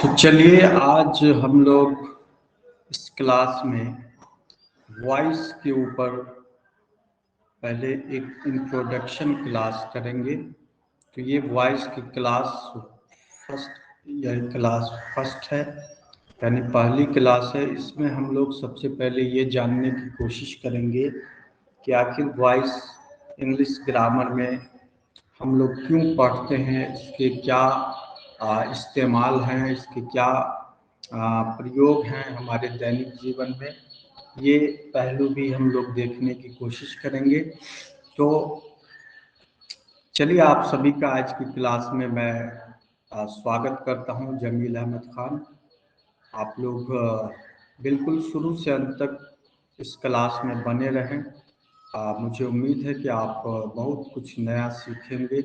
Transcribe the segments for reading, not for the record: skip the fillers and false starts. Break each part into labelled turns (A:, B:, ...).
A: तो चलिए आज हम लोग इस क्लास में वॉइस के ऊपर पहले एक इंट्रोडक्शन क्लास करेंगे। तो ये वॉइस की क्लास फर्स्ट है, यानी पहली क्लास है। इसमें हम लोग सबसे पहले ये जानने की कोशिश करेंगे कि आखिर वॉइस इंग्लिश ग्रामर में हम लोग क्यों पढ़ते हैं, इसके क्या इस्तेमाल हैं, इसके क्या प्रयोग हैं हमारे दैनिक जीवन में। ये पहलू भी हम लोग देखने की कोशिश करेंगे। तो चलिए आप सभी का आज की क्लास में मैं स्वागत करता हूं। जमील अहमद खान। आप लोग बिल्कुल शुरू से अंत तक इस क्लास में बने रहें। मुझे उम्मीद है कि आप बहुत कुछ नया सीखेंगे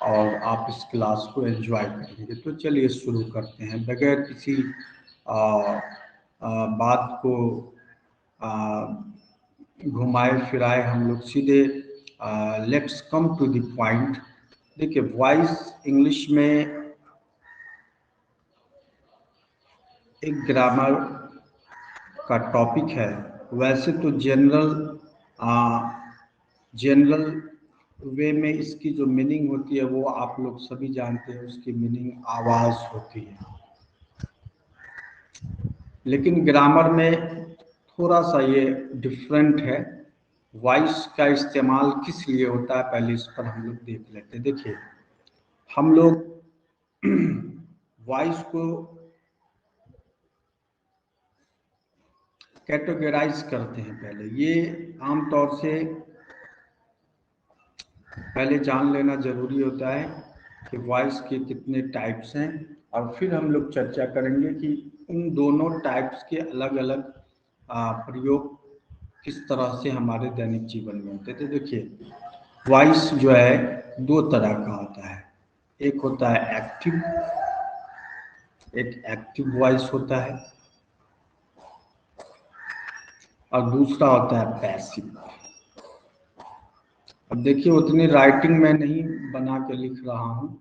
A: और आप इस क्लास को एंजॉय करेंगे। तो चलिए शुरू करते हैं बगैर किसी बात को घुमाए फिराए। हम लोग सीधे let's come to the point. देखिए, वॉइस इंग्लिश में एक ग्रामर का टॉपिक है। वैसे तो जनरल वे में इसकी जो मीनिंग होती है वो आप लोग सभी जानते हैं, उसकी मीनिंग आवाज़ होती है। लेकिन ग्रामर में थोड़ा सा ये डिफरेंट है। वॉइस का इस्तेमाल किस लिए होता है, पहले इस पर हम लोग देख लेते हैं। देखिए, हम लोग वॉइस को कैटेगराइज करते हैं। पहले ये आमतौर से पहले जान लेना जरूरी होता है कि वॉइस के कितने टाइप्स हैं, और फिर हम लोग चर्चा करेंगे कि उन दोनों टाइप्स के अलग अलग प्रयोग किस तरह से हमारे दैनिक जीवन में होते थे। देखिए, वॉइस जो है दो तरह का होता है। एक होता है एक एक्टिव वॉइस होता है, और दूसरा होता है पैसिव। अब देखिए, उतनी राइटिंग में नहीं बना के लिख रहा हूँ।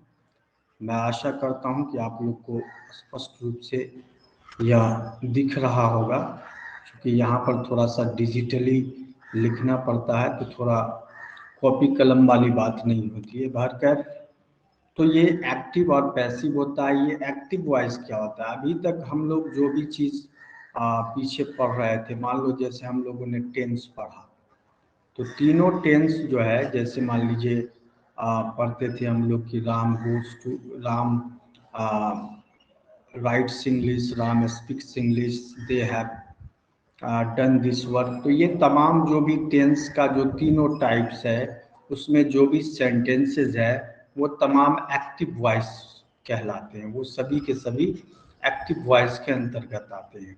A: मैं आशा करता हूँ कि आप लोग को स्पष्ट रूप से यह दिख रहा होगा, क्योंकि यहाँ पर थोड़ा सा डिजिटली लिखना पड़ता है, तो थोड़ा कॉपी कलम वाली बात नहीं होती है। बहरकैफ, तो ये एक्टिव और पैसिव होता है। ये एक्टिव वॉइस क्या होता है? अभी तक हम लोग जो भी चीज़ पीछे पढ़ रहे थे, मान लो जैसे हम लोगों ने टेंस पढ़ा, तो तीनों टेंस जो है, जैसे मान लीजिए पढ़ते थे हम लोग कि Ram rights English, Ram speaks English, they have done this work. तो ये तमाम जो भी टेंस का जो तीनों टाइप्स है, उसमें जो भी सेंटेंसेस है वो तमाम एक्टिव वॉइस कहलाते हैं। वो सभी के सभी एक्टिव वॉइस के अंतर्गत आते हैं।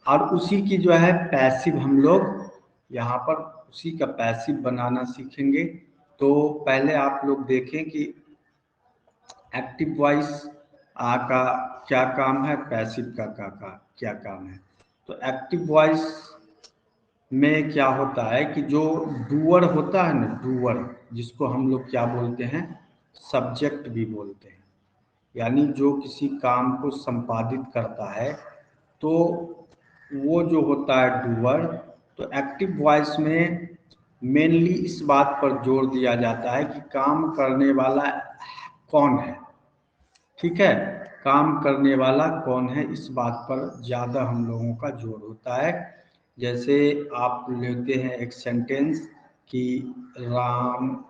A: और उसी की जो है पैसिव, हम लोग यहाँ पर उसी का पैसिव बनाना सीखेंगे। तो पहले आप लोग देखें कि एक्टिव वॉइस का क्या काम है, पैसिव का क्या काम है। तो एक्टिव वॉइस में क्या होता है कि जो डूअर होता है ना, डूअर, जिसको हम लोग क्या बोलते हैं, सब्जेक्ट भी बोलते हैं, यानी जो किसी काम को संपादित करता है, तो वो जो होता है डूअर। तो एक्टिव वॉइस में मेनली इस बात पर जोर दिया जाता है कि काम करने वाला कौन है। ठीक है, काम करने वाला कौन है, इस बात पर ज़्यादा हम लोगों का जोर होता है। जैसे आप लेते हैं एक सेंटेंस कि राम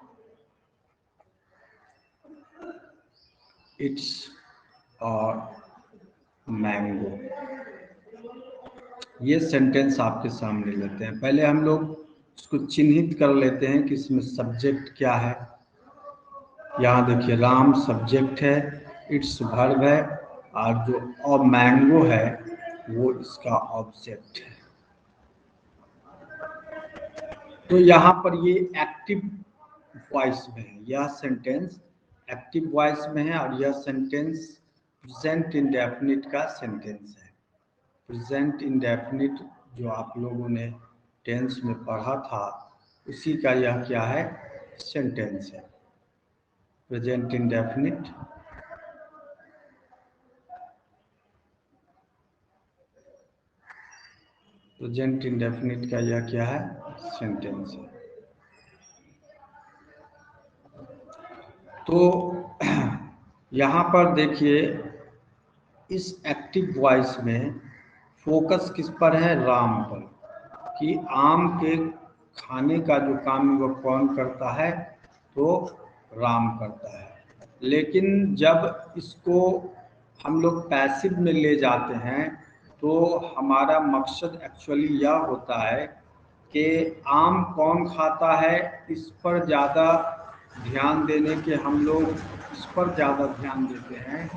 A: इट्स और मैंगो, ये सेंटेंस आपके सामने लेते हैं। पहले हम लोग उसको चिन्हित कर लेते हैं कि इसमें सब्जेक्ट क्या है। यहाँ देखिए, राम सब्जेक्ट है, इट्स वर्ब है, और जो मैंगो है वो इसका ऑब्जेक्ट है। तो यहाँ पर ये एक्टिव वॉइस में है, यह सेंटेंस एक्टिव वॉइस में है, और यह सेंटेंस प्रेजेंट इंडेफिनिट का सेंटेंस है। प्रेजेंट इंडेफिनिट जो आप लोगों ने टेंस में पढ़ा था, उसी का यह क्या है, सेंटेंस है, प्रेजेंट इंडेफिनिट। प्रेजेंट इंडेफिनिट का यह क्या है, सेंटेंस है। तो यहाँ पर देखिए इस एक्टिव वॉइस में फोकस किस पर है, राम पर, कि आम के खाने का जो काम वह कौन करता है, तो राम करता है। लेकिन जब इसको हम लोग पैसिव में ले जाते हैं तो हमारा मकसद एक्चुअली यह होता है कि आम कौन खाता है इस पर ज़्यादा ध्यान देने के हम लोग इस पर ज़्यादा ध्यान देते हैं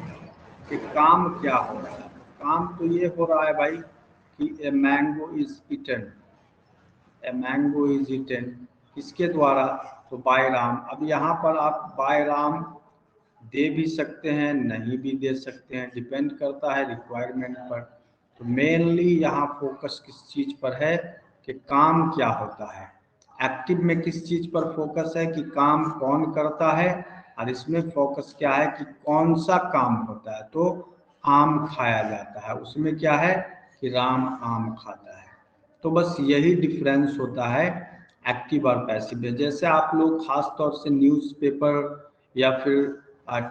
A: कि काम क्या हो रहा है। काम तो ये हो रहा है भाई कि a mango is eaten, a mango is eaten किसके द्वारा, तो बाय राम। अब यहाँ पर आप बाय राम दे भी सकते हैं, नहीं भी दे सकते हैं, डिपेंड करता है रिक्वायरमेंट पर। तो मेनली यहाँ फोकस किस चीज़ पर है कि काम क्या होता है। एक्टिव में किस चीज़ पर फोकस है कि काम कौन करता है, और इसमें फोकस क्या है कि कौन सा काम होता है, तो आम खाया जाता है, उसमें क्या है कि राम आम खाता है। तो बस यही डिफरेंस होता है एक्टिव और पैसिव में। जैसे आप लोग खास तौर से न्यूज़पेपर या फिर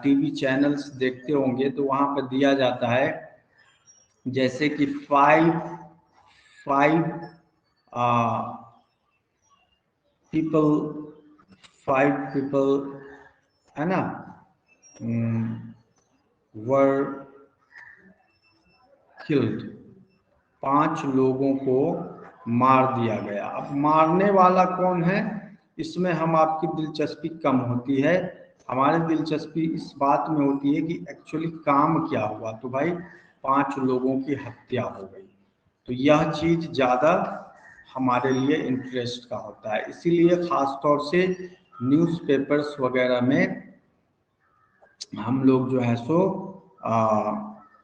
A: टीवी चैनल्स देखते होंगे तो वहाँ पर दिया जाता है जैसे कि फाइव पीपल, 5 पीपल है ना, वर किल्ड, 5 लोगों को मार दिया गया। अब मारने वाला कौन है, इसमें हम आपकी दिलचस्पी कम होती है, हमारी दिलचस्पी इस बात में होती है कि एक्चुअली काम क्या हुआ। तो भाई 5 लोगों की हत्या हो गई, तो यह चीज़ ज़्यादा हमारे लिए इंटरेस्ट का होता है। इसीलिए ख़ास तौर से न्यूज़पेपर्स वगैरह में हम लोग जो है सो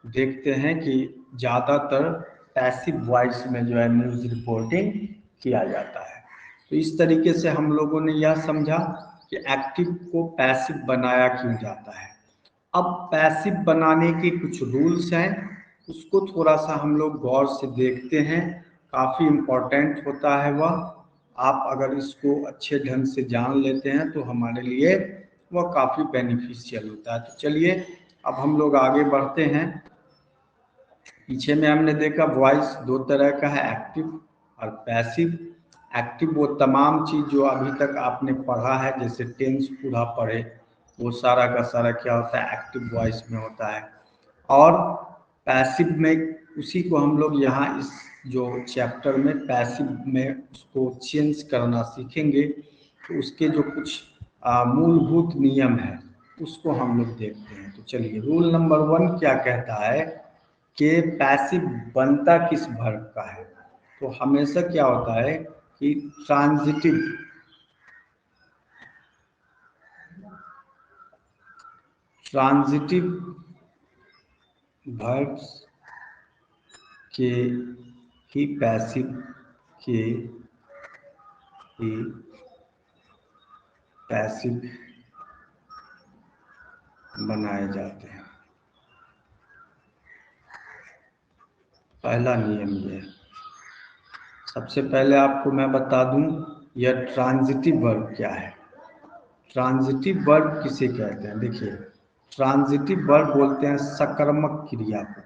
A: देखते हैं कि ज़्यादातर पैसिव वॉइस में जो है न्यूज़ रिपोर्टिंग किया जाता है। तो इस तरीके से हम लोगों ने यह समझा कि एक्टिव को पैसिव बनाया क्यों जाता है। अब पैसिव बनाने के कुछ रूल्स हैं, उसको थोड़ा सा हम लोग गौर से देखते हैं, काफ़ी इम्पोर्टेंट होता है वह। आप अगर इसको अच्छे ढंग से जान लेते हैं तो हमारे लिए वह काफ़ी बेनिफिशियल होता है। तो चलिए अब हम लोग आगे बढ़ते हैं। पीछे में हमने देखा वॉइस 2 तरह का है, एक्टिव और पैसिव। एक्टिव वो तमाम चीज़ जो अभी तक आपने पढ़ा है, जैसे टेंस पूरा पढ़े, वो सारा का सारा क्या होता है, एक्टिव वॉइस में होता है। और पैसिव में उसी को हम लोग यहाँ इस जो चैप्टर में पैसिव में उसको चेंज करना सीखेंगे। तो उसके जो कुछ मूलभूत नियम है उसको हम लोग देखते हैं। तो चलिए रूल नंबर 1 क्या कहता है कि पैसिव बनता किस वर्ब का है। तो हमेशा क्या होता है कि ट्रांजिटिव वर्ब्स के ही पैसिव के ही पैसिव बनाए जाते हैं। पहला नियम ये है। सबसे पहले आपको मैं बता दूं यह ट्रांजिटिव वर्ब क्या है। ट्रांजिटिव वर्ब किसे कहते हैं, देखिए ट्रांजिटिव वर्ब बोलते हैं सकर्मक क्रिया को,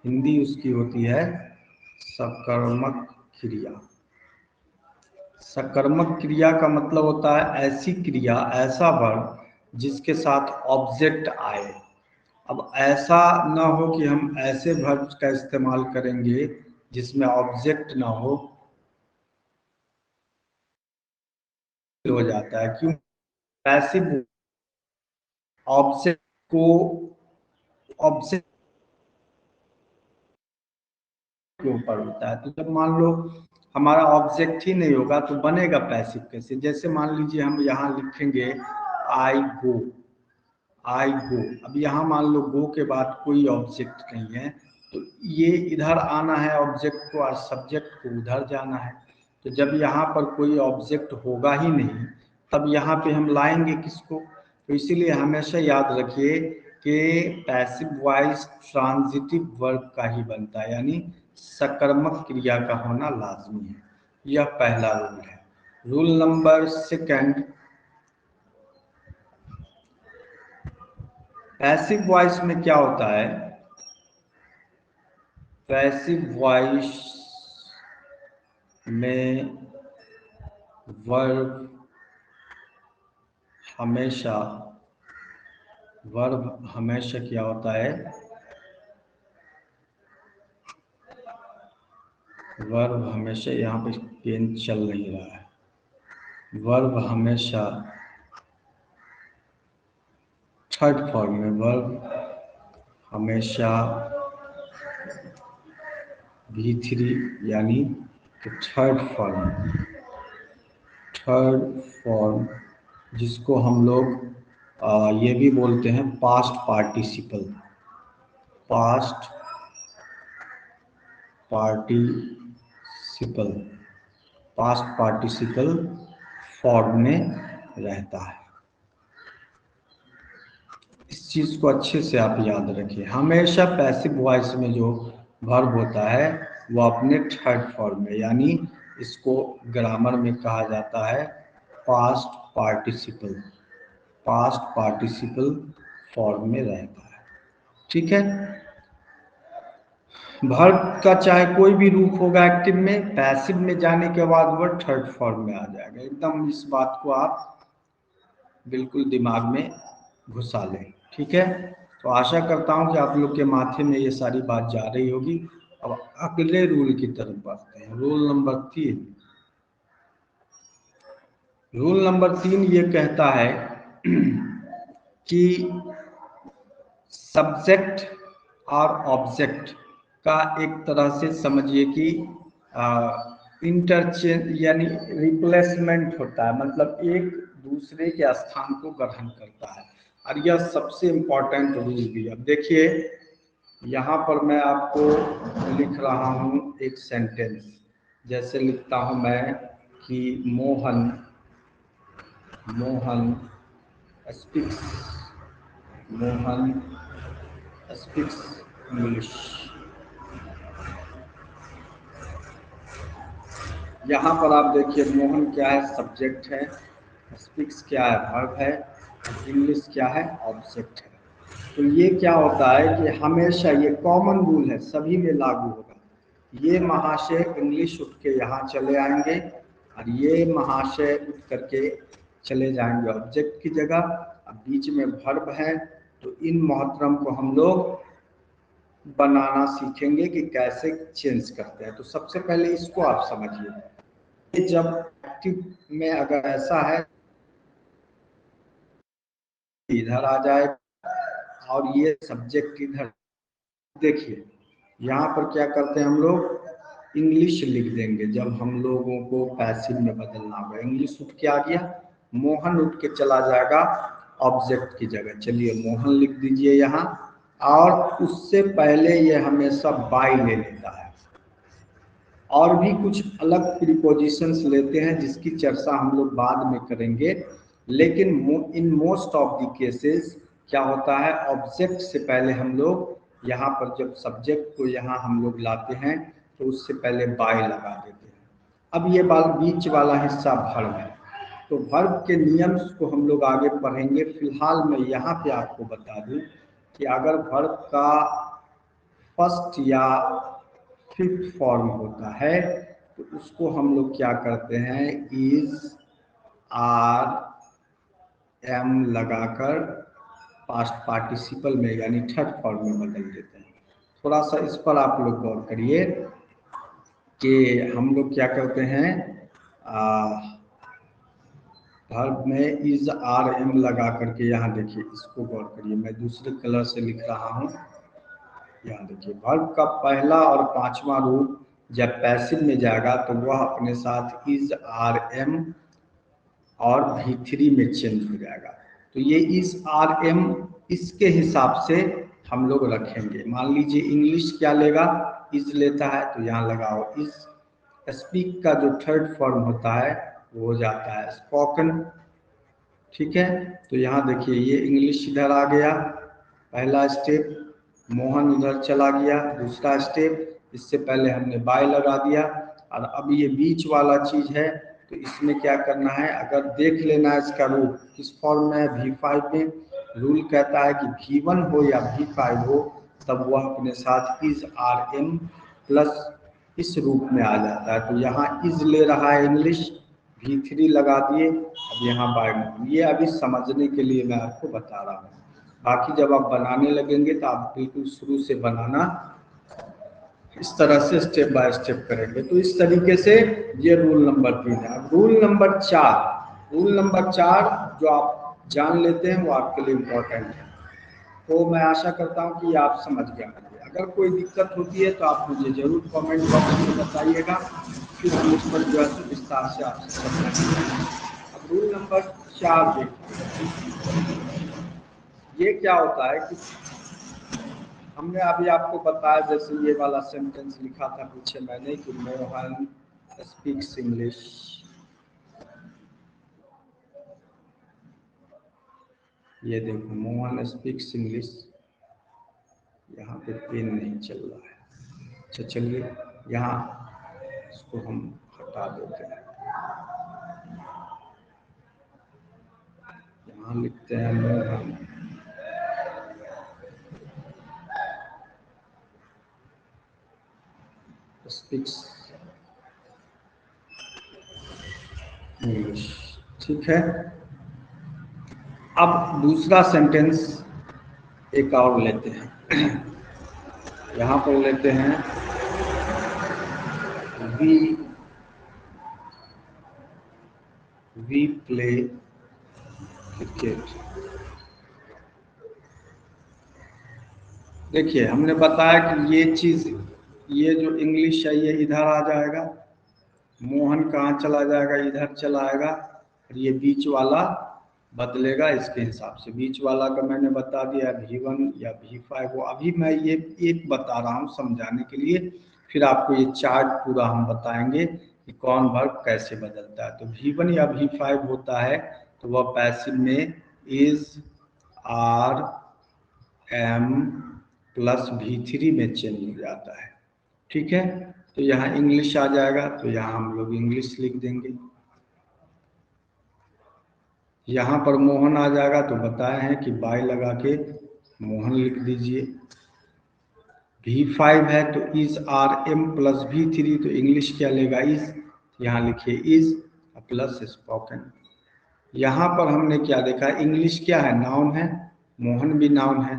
A: हिंदी उसकी होती है सकर्मक क्रिया। सकर्मक क्रिया का मतलब होता है ऐसी क्रिया, ऐसा वर्ब जिसके साथ ऑब्जेक्ट आए। अब ऐसा ना हो कि हम ऐसे वर्ब्स का इस्तेमाल करेंगे जिसमें ऑब्जेक्ट ना हो जाता है। क्यों, पैसिव ऑब्जेक्ट को ऑब्जेक्ट के ऊपर होता है। तो जब मान लो हमारा ऑब्जेक्ट ही नहीं होगा तो बनेगा पैसिव कैसे। जैसे मान लीजिए हम यहाँ लिखेंगे आई गो, आई गो। अब यहाँ मान लो गो के बाद कोई ऑब्जेक्ट नहीं है, तो ये इधर आना है ऑब्जेक्ट को और सब्जेक्ट को उधर जाना है। तो जब यहाँ पर कोई ऑब्जेक्ट होगा ही नहीं तब यहाँ पे हम लाएंगे किसको। तो इसीलिए हमेशा याद रखिए कि पैसिव वॉइस ट्रांजिटिव वर्ब का ही बनता है, यानी सकर्मक क्रिया का होना लाजमी है। यह पहला रूल है। Rule number second, passive voice में क्या होता है? पैसिव वॉइस में वर्ब हमेशा क्या होता है? वर्ब हमेशा, यहाँ पे पेन चल नहीं रहा है, वर्ब हमेशा थर्ड फॉर्म में, वर्ब हमेशा V3 यानी थर्ड फॉर्म जिसको हम लोग ये भी बोलते हैं पास्ट पार्टिसिपल फॉर्म में रहता है। इस चीज को अच्छे से आप याद रखिए। हमेशा पैसिव वॉइस में जो वर्ब होता है वो अपने थर्ड फॉर्म में, यानी इसको ग्रामर में कहा जाता है पास्ट पार्टिसिपल फॉर्म में रहता है। ठीक है। वर्ब का चाहे कोई भी रूप होगा एक्टिव में, पैसिव में जाने के बाद वह थर्ड फॉर्म में आ जाएगा। एकदम इस बात को आप बिल्कुल दिमाग में घुसा लें। ठीक है। तो आशा करता हूं कि आप लोग के माथे में ये सारी बात जा रही होगी। अब अगले रूल की तरफ बढ़ते हैं। रूल नंबर 3 ये कहता है कि सब्जेक्ट और ऑब्जेक्ट का एक तरह से समझिए कि इंटरचेंज यानी रिप्लेसमेंट होता है, मतलब एक दूसरे के स्थान को ग्रहण करता है। और यह सबसे इम्पोर्टेंट रूल भी। अब देखिए यहाँ पर मैं आपको लिख रहा हूँ एक सेंटेंस, जैसे लिखता हूँ मैं कि मोहन स्पीक्स इंग्लिश। यहाँ पर आप देखिए मोहन क्या है? सब्जेक्ट है, स्पीक्स क्या है? वर्ब है, इंग्लिश क्या है? ऑब्जेक्ट है। तो ये क्या होता है कि हमेशा ये कॉमन रूल है, सभी में लागू होगा। ये महाशय इंग्लिश उठ के यहाँ चले आएंगे और ये महाशय उठ करके चले जाएंगे ऑब्जेक्ट की जगह। अब बीच में वर्ब है, तो इन मोहतरम को हम लोग बनाना सीखेंगे कि कैसे चेंज करते हैं। तो सबसे पहले इसको आप समझिए। जब एक्टिव में अगर ऐसा है इधर आ जाए और ये सब्जेक्ट इधर, देखिए यहाँ पर क्या करते हैं हम लोग इंग्लिश लिख देंगे। जब हम लोगों को पैसिव में बदलना होगा, इंग्लिश उठ के आ गया, मोहन उठ के चला जाएगा ऑब्जेक्ट की जगह। चलिए मोहन लिख दीजिए यहाँ, और उससे पहले ये हमेशा बाय ले लेता है। और भी कुछ अलग प्रीपोजिशंस लेते हैं जिसकी चर्चा हम लोग बाद में करेंगे। लेकिन in most of the cases क्या होता है, ऑब्जेक्ट से पहले हम लोग यहाँ पर जब सब्जेक्ट को यहाँ हम लोग लाते हैं तो उससे पहले बाय लगा देते हैं। अब ये बीच वाला हिस्सा वर्ब है, तो वर्ब के नियम को हम लोग आगे पढ़ेंगे। फिलहाल मैं यहाँ पे आपको बता दूं कि अगर वर्ब का फर्स्ट या फिफ्थ फॉर्म होता है तो उसको हम लोग क्या करते हैं, इज आर एम लगाकर पास्ट पार्टिसिपल में यानी थर्ड फॉर्म में बदल देते हैं। थोड़ा सा इस पर आप लोग गौर करिए कि हम लोग क्या करते हैं, वर्ब में इज आर एम लगा करके, यहाँ देखिए इसको गौर करिए, मैं दूसरे कलर से लिख रहा हूँ। यहाँ देखिए वर्ब का पहला और पांचवा रूप जब पैसिव में जाएगा तो वह अपने साथ इज आर एम और V3 में चेंज हो जाएगा। तो ये इज आर एम इसके हिसाब से हम लोग रखेंगे। मान लीजिए इंग्लिश क्या लेगा, इज लेता है तो यहाँ लगाओ इज। स्पीक का जो थर्ड फॉर्म होता है वो हो जाता है स्पोकन। ठीक है। तो यहाँ देखिए ये इंग्लिश इधर आ गया पहला स्टेप, मोहन उधर चला गया। दूसरा स्टेप, इससे पहले हमने बाय लगा दिया। और अब ये बीच वाला चीज है, तो इसमें क्या करना है, अगर देख लेना है इसका रूल किस फॉर्म में है। V5 में रूल कहता है कि V1 हो या V5 हो, तब वह अपने साथ इज आर एम प्लस इस रूप में आ जाता है। तो यहाँ इज ले रहा है इंग्लिश, V3 लगा दिए, अब यहाँ बाय। ये अभी समझने के लिए मैं आपको बता रहा हूँ। बाकी जब आप बनाने लगेंगे तो आप बिल्कुल शुरू से बनाना इस तरह से स्टेप बाय स्टेप करेंगे। तो इस तरीके से ये रूल नंबर 3 है। अब रूल नंबर 4, रूल नंबर 4 जो आप जान लेते हैं वो आपके लिए इम्पोर्टेंट है। तो मैं आशा करता हूँ कि आप समझ गए होंगे। अगर कोई दिक्कत होती है तो आप मुझे जरूर कमेंट बॉक्स में बताइएगा, फिर हम उस पर जो है विस्तार से आपसे चर्चा करेंगे। अब रूल नंबर 4 देखिए, ये क्या होता है कि हमने अभी आपको बताया, जैसे ये वाला सेंटेंस लिखा था पीछे मैंने कि मोहन स्पीक्स इंग्लिश। ये देखो मोहन स्पीक्स इंग्लिश, यहाँ पे पेन नहीं चल रहा है। अच्छा चलिए यहाँ इसको हम हटा देते हैं। यहाँ लिखते हैं मोहन स्पीक्स इंग्लिश, ठीक है। अब दूसरा सेंटेंस एक और लेते हैं। यहाँ पर लेते हैं वी प्ले क्रिकेट। देखिए हमने बताया कि ये चीज, ये जो इंग्लिश है ये इधर आ जाएगा, मोहन कहाँ चला जाएगा, इधर चला आएगा, और ये बीच वाला बदलेगा इसके हिसाब से। बीच वाला का मैंने बता दिया V1 या V5 हो। अभी मैं ये एक बता रहा हूँ समझाने के लिए, फिर आपको ये चार्ट पूरा हम बताएंगे कि कौन वर्ब कैसे बदलता है। तो V1 या V5 होता है तो वह पैसिव में is R M plus V3 में चेंज हो जाता है, ठीक है। तो यहाँ इंग्लिश आ जाएगा, तो यहाँ हम लोग इंग्लिश लिख देंगे। यहाँ पर मोहन आ जाएगा, तो बताए हैं कि बाय लगा के मोहन लिख दीजिए। V5 है तो is R M plus V3, तो इंग्लिश क्या लेगा, इज, यहाँ लिखिए इज प्लस स्पोकन। यहाँ पर हमने क्या देखा, इंग्लिश क्या है, नाउन है, मोहन भी नाउन है,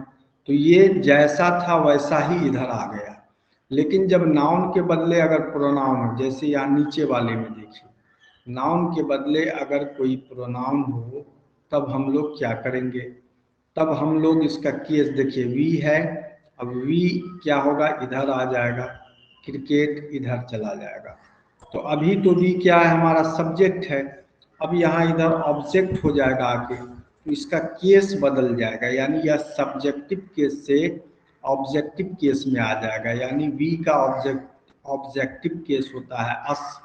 A: तो ये जैसा था वैसा ही इधर आ गया। लेकिन जब नाउन के बदले अगर प्रोनाउन हो, जैसे यहाँ नीचे वाले में देखिए, नाउन के बदले अगर कोई प्रोनाउन हो तब हम लोग क्या करेंगे, तब हम लोग इसका केस देखिए, वी है, अब वी क्या होगा, इधर आ जाएगा, क्रिकेट इधर चला जाएगा। तो अभी तो वी क्या है, हमारा सब्जेक्ट है, अब यहाँ इधर ऑब्जेक्ट हो जाएगा आके, तो इसका केस बदल जाएगा, यानी यह सब्जेक्टिव केस से ऑब्जेक्टिव केस में आ जाएगा। यानी वी का ऑब्जेक्टिव केस होता है अस,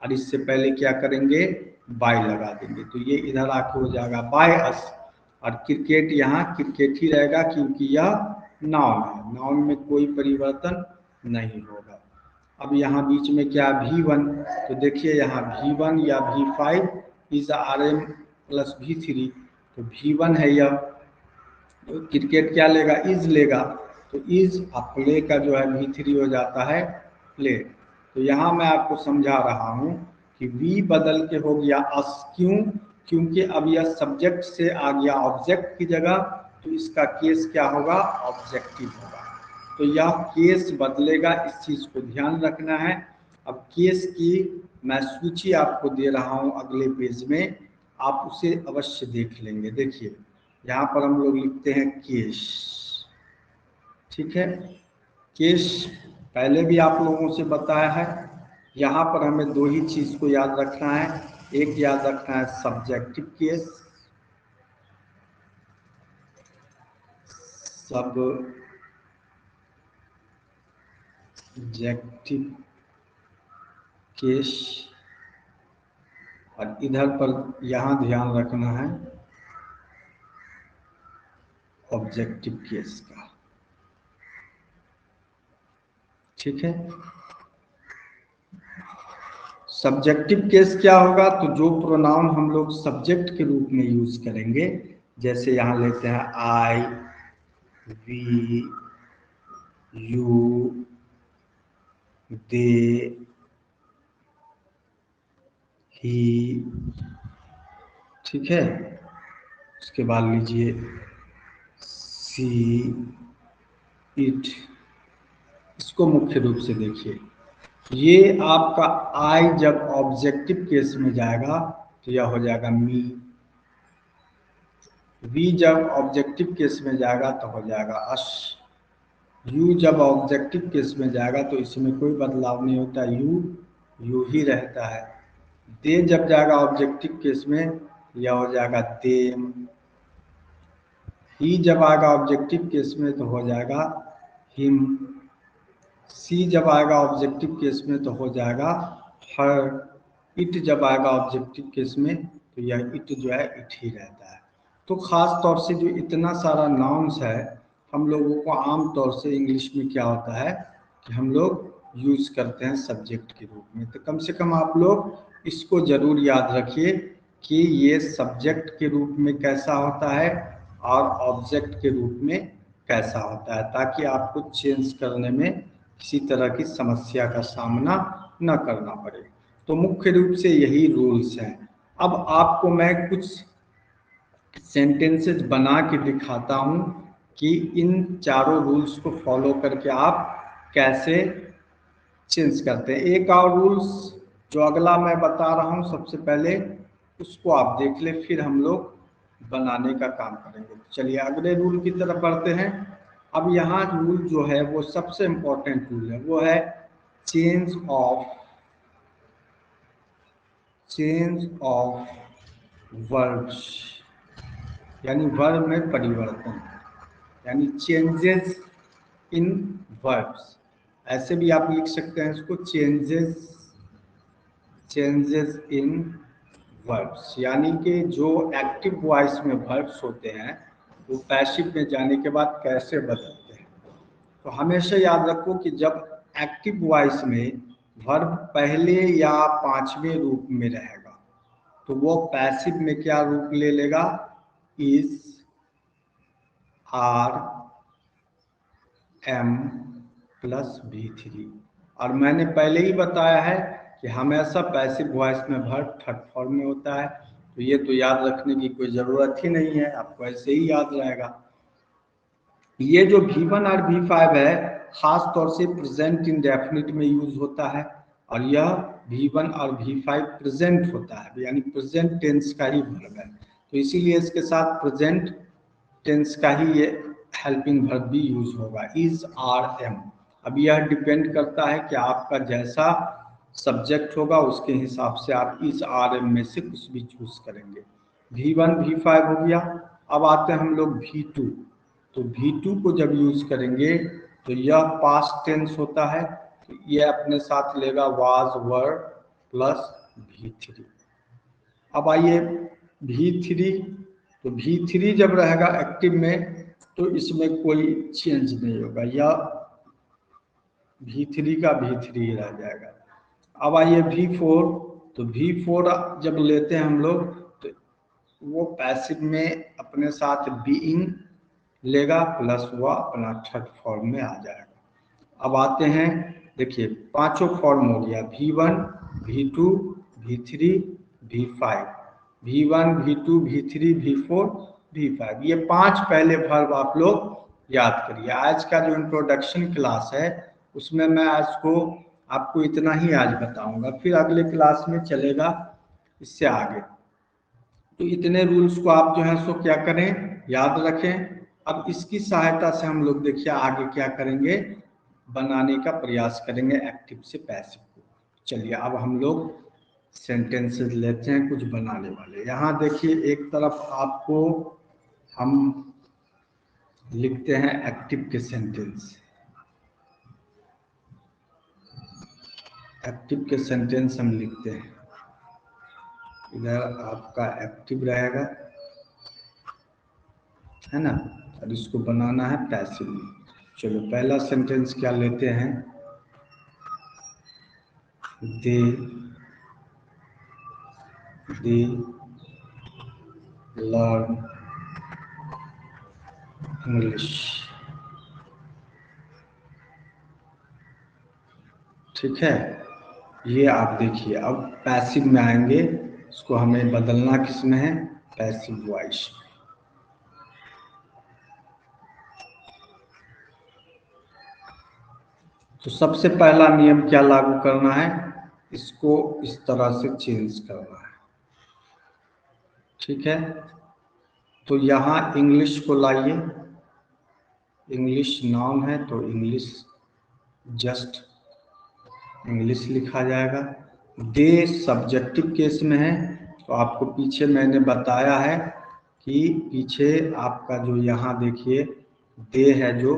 A: और इससे पहले क्या करेंगे, बाय लगा देंगे, तो ये इधर आके हो जाएगा बाय अस। और क्रिकेट यहाँ क्रिकेट ही रहेगा क्योंकि यह नाउन है, नाउन में कोई परिवर्तन नहीं होगा। अब यहाँ बीच में क्या V1, तो देखिए यहाँ V1 या V5 is R M plus V3, तो V1 है यह, तो क्रिकेट क्या लेगा, इज लेगा, तो इज प्ले का जो है V3 हो जाता है प्ले। तो यहाँ मैं आपको समझा रहा हूँ कि वी बदल के हो गया अस, क्यों, क्योंकि अब यह सब्जेक्ट से आ गया ऑब्जेक्ट की जगह, तो इसका केस क्या होगा, ऑब्जेक्टिव होगा। तो यह केस बदलेगा, इस चीज को ध्यान रखना है। अब केस की मैं सूची आपको दे रहा हूँ अगले पेज में, आप उसे अवश्य देख लेंगे। देखिए यहाँ पर हम लोग लिखते हैं केस, ठीक है। केस पहले भी आप लोगों से बताया है। यहाँ पर हमें दो ही चीज को याद रखना है, एक याद रखना है सब्जेक्टिव केस, सब्जेक्टिव केस, और इधर पर यहाँ ध्यान रखना है ऑब्जेक्टिव केस का। ठीक है, सब्जेक्टिव केस क्या होगा, तो जो प्रोनाउन हम लोग सब्जेक्ट के रूप में यूज करेंगे, जैसे यहां लेते हैं आई, वी, यू, दे, ही। ठीक है, उसके बाद लीजिए सी, इट। इसको मुख्य रूप से देखिए, ये आपका आई जब ऑब्जेक्टिव केस में जाएगा तो यह हो जाएगा मी। वी जब ऑब्जेक्टिव केस में जाएगा तो हो जाएगा अस। यू जब ऑब्जेक्टिव केस में जाएगा तो इसमें कोई बदलाव नहीं होता, यू यू ही रहता है। दे जब जाएगा ऑब्जेक्टिव केस में, यह हो जाएगा देम। ही जब आएगा ऑब्जेक्टिव केस में तो हो जाएगा हिम। सी जब आएगा ऑब्जेक्टिव केस में तो हो जाएगा हर। इट जब आएगा ऑब्जेक्टिव केस में तो यह इट जो है इट ही रहता है। तो खास तौर से जो इतना सारा नाउन्स है, हम लोगों को आम तौर से इंग्लिश में क्या होता है कि हम लोग यूज करते हैं सब्जेक्ट के रूप में। तो कम से कम आप लोग इसको जरूर याद रखिए कि ये सब्जेक्ट के रूप में कैसा होता है और ऑब्जेक्ट के रूप में कैसा होता है, ताकि आपको चेंज करने में किसी तरह की समस्या का सामना न करना पड़े। तो मुख्य रूप से यही रूल्स हैं। अब आपको मैं कुछ सेंटेंसेस बना के दिखाता हूं कि इन चारों रूल्स को फॉलो करके आप कैसे चेंज करते हैं। एक और रूल्स जो अगला मैं बता रहा हूं, सबसे पहले उसको आप देख ले, फिर हम लोग बनाने का काम करेंगे। चलिए अगले रूल की तरफ बढ़ते हैं। अब यहाँ रूल जो है वो सबसे इंपॉर्टेंट रूल है, वो है चेंज ऑफ वर्ड्स, यानी वर्ब में परिवर्तन, यानी चेंजेस इन वर्ब्स। ऐसे भी आप लिख सकते हैं इसको, चेंजेस इन वर्ब्स, यानी कि जो एक्टिव वॉइस में वर्ब्स होते हैं वो पैसिव में जाने के बाद कैसे बदलते हैं। तो हमेशा याद रखो कि जब एक्टिव वॉइस में वर्ब पहले या पांचवें रूप में रहेगा तो वो पैसिव में क्या रूप ले लेगा, is, are, M plus V3। और मैंने पहले ही बताया है कि हमेशा पैसिव वॉइस में वर्ब थर्ड फॉर्म में होता है, तो ये तो याद रखने की कोई ज़रूरत ही नहीं है, आपको ऐसे ही याद रहेगा। ये जो V1 और V5 है, खास तौर से प्रेजेंट इंडेफिनिट में यूज होता है, और यह V1 और V5 प्रेजेंट होता है, यानी प्रेजेंट टेंस का ही वर्ब है, तो इसीलिए इसके साथ प्रेजेंट टेंस का ही ये हेल्पिंग वर्ब भी यूज होगा, इज, आर, एम। अब यह डिपेंड करता है कि आपका जैसा सब्जेक्ट होगा उसके हिसाब से आप इज, आर, एम में से कुछ भी चूज करेंगे। V1 V5 हो गया। अब आते हैं हम लोग V2। तो V2 को जब यूज करेंगे तो यह पास्ट टेंस होता है, तो यह अपने साथ लेगा वाज, वर प्लस V3। अब आइए V3, तो V3 जब रहेगा एक्टिव में तो इसमें कोई चेंज नहीं होगा, या V3 का V3 ही रह जाएगा। अब आइए V4, तो V4 जब लेते हैं हम लोग तो वो पैसिव में अपने साथ बीइंग लेगा प्लस वह अपना थर्ड फॉर्म में आ जाएगा। अब आते हैं, देखिए पांचों फॉर्म हो गया, V1, V2, V3, V5। V1, V2, V3, V4, V5, ये पांच पहले वर्ब आप लोग याद करिए। आज का जो इंट्रोडक्शन क्लास है उसमें मैं आज को आपको इतना ही आज बताऊंगा, फिर अगले क्लास में चलेगा इससे आगे। तो इतने रूल्स को आप जो है सो क्या करें, याद रखें। अब इसकी सहायता से हम लोग देखिए आगे क्या करेंगे, बनाने का प्रयास करेंगे एक्टिव से पैसिव को। चलिए अब हम लोग सेंटेंसेस लेते हैं कुछ बनाने वाले। यहाँ देखिए एक तरफ आपको हम लिखते हैं एक्टिव के सेंटेंस, एक्टिव के सेंटेंस हम लिखते हैं। इधर आपका एक्टिव रहेगा, है ना। और इसको बनाना है पैसिव में। चलो पहला सेंटेंस क्या लेते हैं, दे लर्न इंग्लिश। ठीक है, ये आप देखिए अब पैसिव में आएंगे, इसको हमें बदलना किस में है, पैसिव वॉइस। तो सबसे पहला नियम क्या लागू करना है, इसको इस तरह से चेंज करना है। ठीक है, तो यहाँ इंग्लिश को लाइए, इंग्लिश नाउन है तो इंग्लिश जस्ट इंग्लिश लिखा जाएगा। दे सब्जेक्टिव केस में है, तो आपको पीछे मैंने बताया है कि पीछे आपका जो यहाँ देखिए दे है, जो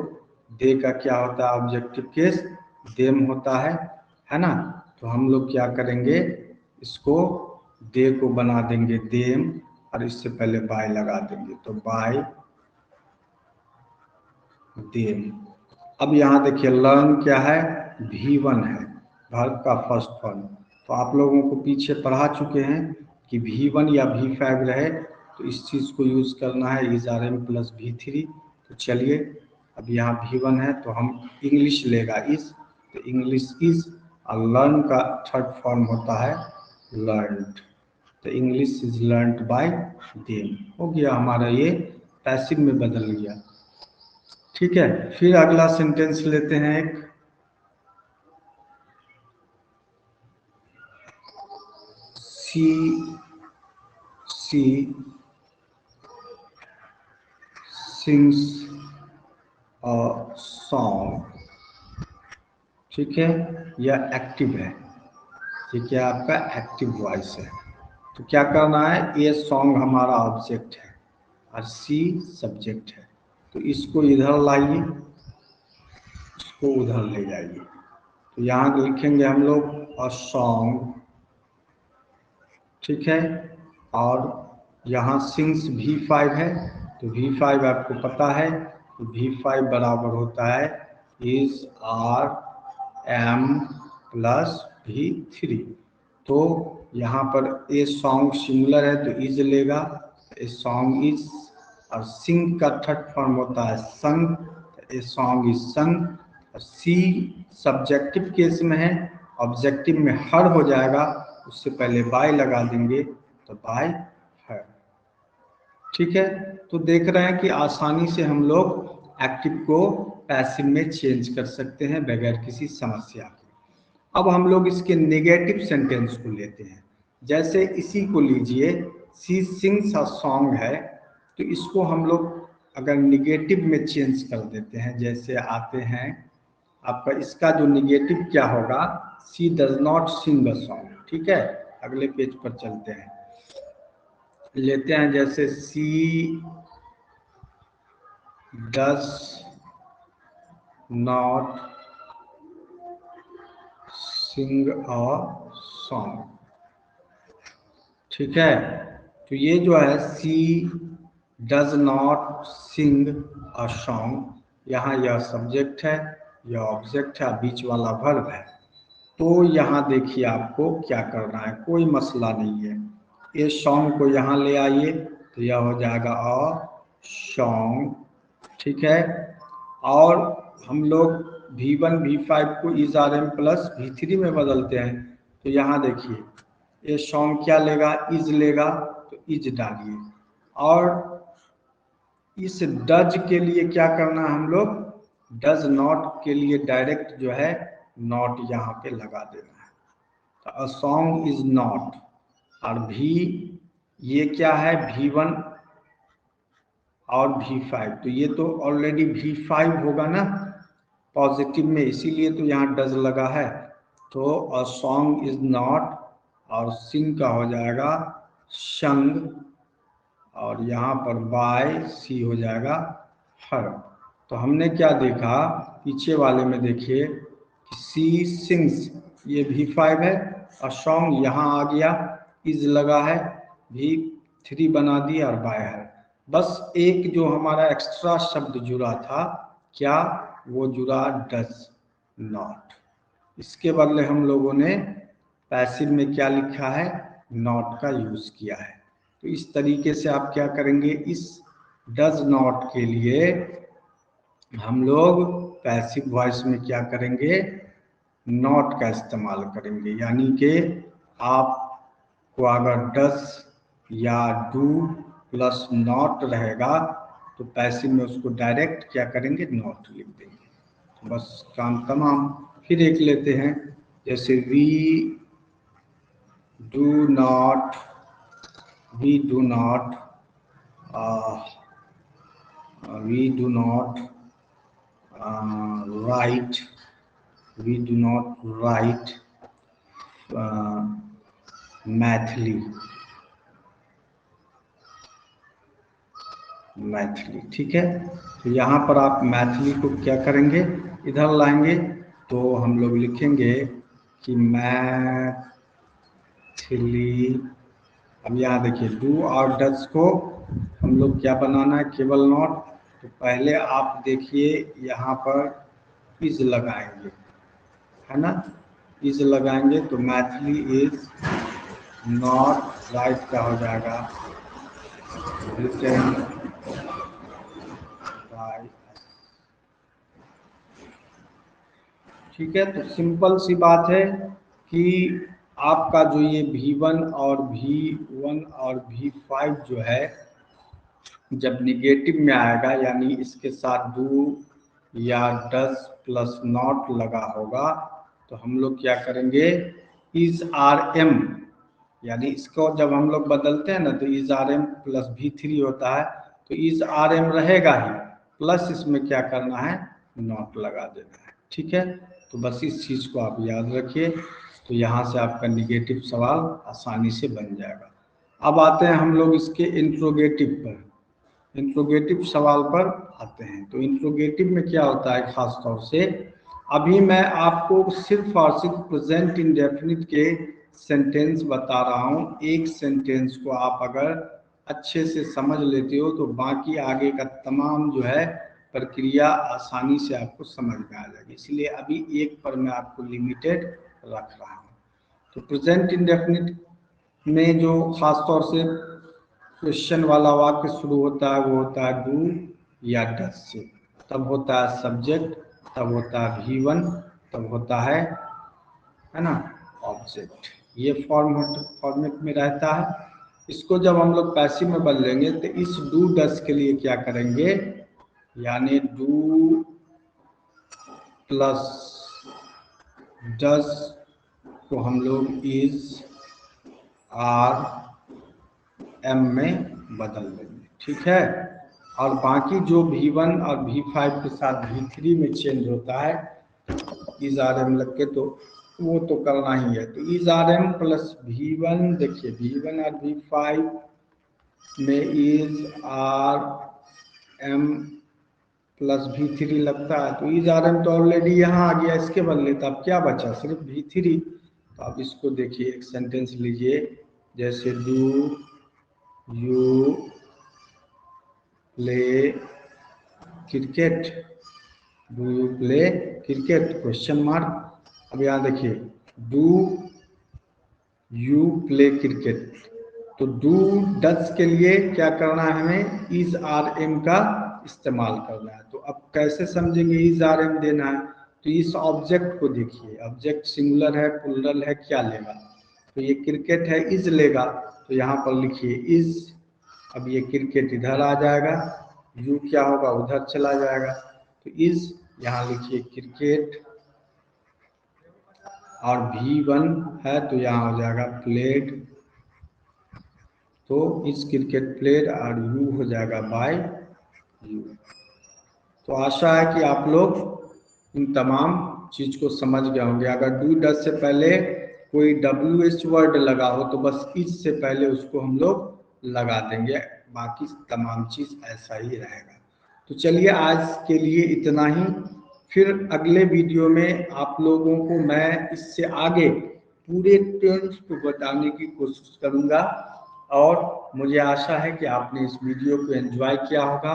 A: दे का क्या होता है ऑब्जेक्टिव केस, देम होता है ना। तो हम लोग क्या करेंगे, इसको दे को बना देंगे देम और इससे पहले बाय लगा देंगे, तो बाय देम। अब यहाँ देखिए लर्न क्या है, V1 है, वर्ब का फर्स्ट फॉर्म। तो आप लोगों को पीछे पढ़ा चुके हैं कि V1 या V5 रहे तो इस चीज़ को यूज़ करना है, is R M plus V3। तो चलिए अब यहाँ V1 है तो हम इंग्लिश लेगा इज, तो इंग्लिश इज, और लर्न का थर्ड फॉर्म होता है लर्नड, तो English is learned bye them. हो गया हमारा, ये पैसिव में बदल गया। ठीक है, फिर अगला सेंटेंस लेते हैं एक, सी सिंग्स अ सॉन्ग। ठीक है, यह एक्टिव है, ये क्या आपका एक्टिव वॉइस है। तो क्या करना है, ये सॉन्ग हमारा ऑब्जेक्ट है और सी सब्जेक्ट है, तो इसको इधर लाइए, इसको उधर ले जाइए। तो यहाँ लिखेंगे हम लोग अ सॉन्ग। ठीक है, और यहाँ सिंग्स V5 है, तो V5 आपको पता है, तो V5 बराबर होता है is R M plus V3। तो यहाँ पर ए सॉन्ग सिंगुलर है तो इज लेगा, ए सॉन्ग इज, और सिंग का थर्ड फॉर्म होता है संग, ए सॉन्ग इज संग। सी सब्जेक्टिव केस में है, ऑब्जेक्टिव में हर हो जाएगा, उससे पहले बाय लगा देंगे तो बाय हर। ठीक है, तो देख रहे हैं कि आसानी से हम लोग एक्टिव को पैसिव में चेंज कर सकते हैं बगैर किसी समस्या के। अब हम लोग इसके नेगेटिव सेंटेंस को लेते हैं, जैसे इसी को लीजिए, सी सिंग्स अ सॉन्ग है, तो इसको हम लोग अगर निगेटिव में चेंज कर देते हैं, जैसे आते हैं आपका इसका जो निगेटिव क्या होगा, she does not sing a song. ठीक है, अगले पेज पर चलते हैं, लेते हैं जैसे she does not sing a song. ठीक है, तो ये जो है she does not sing a song, यहाँ यह सब्जेक्ट है, यह ऑब्जेक्ट है, बीच वाला वर्ब है। तो यहाँ देखिए आपको क्या करना है, कोई मसला नहीं है, ये सॉन्ग को यहाँ ले आइए, तो यह हो जाएगा अ सॉन्ग। ठीक है, और हम लोग V1 V5 को is R M plus V3 में बदलते हैं, तो यहाँ देखिए ये सॉन्ग क्या लेगा, इज लेगा, तो इज डालिए। और इस डज के लिए क्या करना है हम लोग, डज नॉट के लिए डायरेक्ट जो है नॉट यहाँ पे लगा देना है, तो अ सॉन्ग इज नॉट। और भी ये क्या है V1 और V5, तो ये तो ऑलरेडी V5 होगा ना पॉजिटिव में, इसीलिए तो यहाँ डज लगा है। तो अ सॉन्ग इज नॉट, और सिंग का हो जाएगा संग, और यहाँ पर बाय सी हो जाएगा हर। तो हमने क्या देखा, पीछे वाले में देखिए सी सिंग्स, ये V5 है, और सॉन्ग यहाँ आ गया, इज लगा है, V3 बना दिया और बाय है। बस एक जो हमारा एक्स्ट्रा शब्द जुड़ा था, क्या वो जुड़ा डज नॉट। इसके बदले हम लोगों ने पैसिव में क्या लिखा है, नॉट का यूज किया है। तो इस तरीके से आप क्या करेंगे, इस डज नॉट के लिए हम लोग पैसिव वॉइस में क्या करेंगे, नॉट का इस्तेमाल करेंगे। यानी कि आपको अगर डज या डू प्लस नॉट रहेगा तो पैसिव में उसको डायरेक्ट क्या करेंगे, नॉट लिख देंगे। तो बस काम तमाम। फिर एक लेते हैं, जैसे we do not write we do not write Maithili. ठीक है। तो यहाँ पर आप मैथिली को क्या करेंगे, इधर लाएंगे। तो हम लोग लिखेंगे कि मैथिली। अब यहाँ देखिए, डू और डज को हम लोग क्या बनाना है, केवल नॉट। तो पहले आप देखिए यहाँ पर इज लगाएंगे, है ना, इज लगाएंगे तो मैथिली इज नॉट राइट क्या हो जाएगा, रिटन बाय। ठीक है। तो सिंपल सी बात है कि आपका जो ये V1 और V1 और V5 जो है, जब निगेटिव में आएगा, यानी इसके साथ डू या डज प्लस नॉट लगा होगा, तो हम लोग क्या करेंगे, इज आर एम, यानी इसको जब हम लोग बदलते हैं ना, तो is R M plus V3 होता है, तो इज आर एम रहेगा ही, प्लस इसमें क्या करना है, नॉट लगा देना है। ठीक है। तो बस इस चीज़ को आप याद रखिए। तो यहाँ से आपका निगेटिव सवाल आसानी से बन जाएगा। अब आते हैं हम लोग इसके इंट्रोगेटिव पर, इंट्रोगेटिव सवाल पर आते हैं। तो इंट्रोगेटिव में क्या होता है, खास तौर से अभी मैं आपको सिर्फ और सिर्फ प्रेजेंट इंडेफिनिट के सेंटेंस बता रहा हूँ। एक सेंटेंस को आप अगर अच्छे से समझ लेते हो तो बाकी आगे का तमाम जो है प्रक्रिया आसानी से आपको समझ में आ जाएगी। इसलिए अभी एक पर मैं आपको लिमिटेड रख रहा हूँ। तो प्रेजेंट इंडेफिनिट में जो खास तौर से क्वेश्चन वाला वाक्य शुरू होता है, वो होता है डू या डज से, तब होता है सब्जेक्ट, तब होता है V1, तब होता है ना, ऑब्जेक्ट। ये फॉर्मेट में रहता है। इसको जब हम लोग पैसिव में बदलेंगे तो इस डू डज के लिए क्या करेंगे, यानी डू प्लस डज को हम लोग इज आर एम में बदल देंगे। ठीक है। और बाकी जो V1 और V5 के साथ V3 में चेंज होता है, इज आर एम लग के, तो वो तो करना ही है। तो is R M plus V1, देखिए V1 और V5 में is R M plus V3 लगता है, तो इज आर एम तो ऑलरेडी यहाँ आ गया, इसके बदले तो अब क्या बचा, सिर्फ V3। तो अब इसको देखिए, एक सेंटेंस लीजिए, जैसे do you play cricket, do you play cricket, question mark. अब यहाँ देखिए, डू यू प्ले क्रिकेट, तो डू डज के लिए क्या करना है, हमें इज आर एम का इस्तेमाल करना है। तो अब कैसे समझेंगे इज आर एम देना है, तो इस ऑब्जेक्ट को देखिए, ऑब्जेक्ट सिंगुलर है प्लूरल है, क्या लेगा, तो ये क्रिकेट है, इज लेगा। तो यहाँ पर लिखिए इज, अब ये क्रिकेट इधर आ जाएगा, यू क्या होगा, उधर चला जाएगा, तो इज यहाँ लिखिए क्रिकेट, और V1 है तो यहाँ हो जाएगा प्लेड, तो इज क्रिकेट प्लेड, और यू हो जाएगा बाय यू। तो आशा है कि आप लोग इन तमाम चीज को समझ गए होंगे। अगर डू डज से पहले कोई WH वर्ड लगा हो तो बस इज से पहले उसको हम लोग लगा देंगे, बाकी तमाम चीज ऐसा ही रहेगा। तो चलिए आज के लिए इतना ही। फिर अगले वीडियो में आप लोगों को मैं इससे आगे पूरे टेंस को बताने की कोशिश करूंगा, और मुझे आशा है कि आपने इस वीडियो को एंजॉय किया होगा।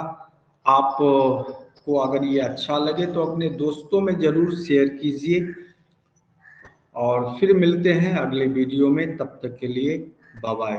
A: आप को अगर ये अच्छा लगे तो अपने दोस्तों में ज़रूर शेयर कीजिए, और फिर मिलते हैं अगले वीडियो में। तब तक के लिए बाय बाय।